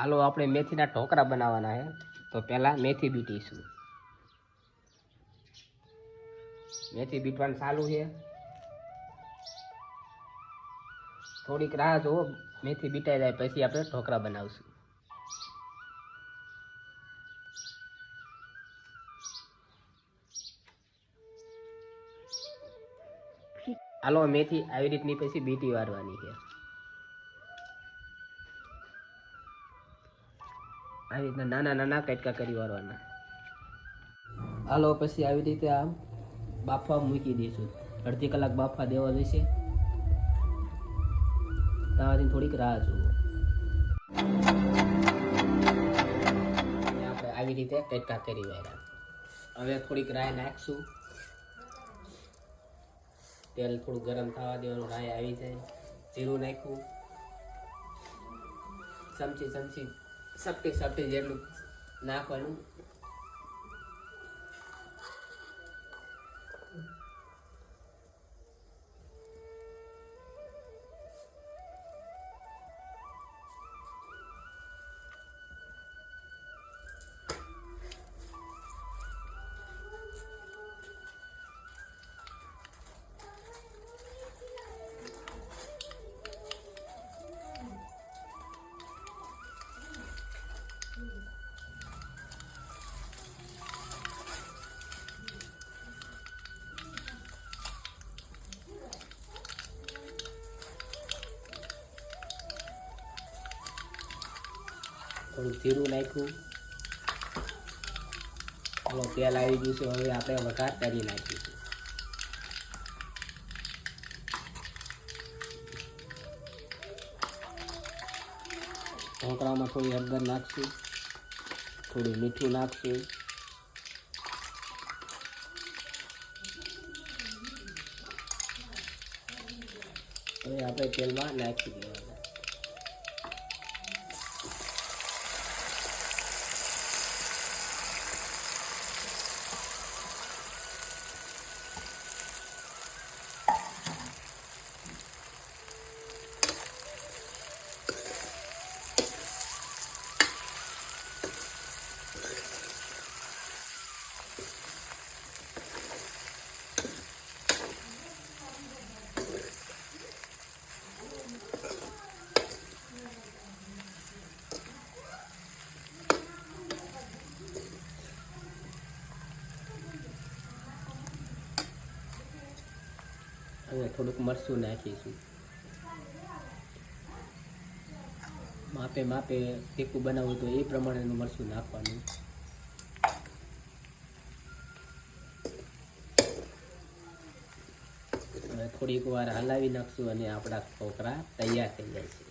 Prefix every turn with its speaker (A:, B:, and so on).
A: હાલો આપણે મેથીના ઢોકળા બનાવવાના છે. તો પહેલાં મેથી બીટીશું. મેથી બીટવાનું ચાલુ છે. થોડીક રાહ જુઓ, મેથી બીટાઈ જાય પછી આપણે ઢોકળા બનાવશું. હાલો મેથી આવી રીતની પછી બીટી વારવાની છે. આવી રીતના નાના નાના કટકા કરી વારવાના. હાલો પછી આવી રીતે આમ બાફવા મૂકી દઈશું. અડધી કલાક બાફવા દેવા જશે. તમારી થોડીક રાહ જુઓ. આપણે આવી રીતે કટકા કરી વાર્યા. હવે થોડીક રાય નાખશું. તેલ થોડું ગરમ થવા દેવાનું, રાય આવી જાય. જીરું નાખ્યું. ચમચી સપટી જેટલું નાખવાનું. થોડું જીરું નાખ્યું. હવે તેલ આવી ગયું છે. હવે આપણે વઘાર કરી નાખીશું. ઢોકળામાં થોડી હળદર નાખશું, થોડું મીઠું નાખશું. હવે આપણે તેલમાં નાખી દેવાના. હવે થોડુંક મરચું નાખીશું. માપે તીખું બનાવવું તો એ પ્રમાણેનું મરચું નાખવાનું. હવે થોડીક વાર હલાવી નાખશું અને આપણા ઢોકળા તૈયાર થઈ જાય છે.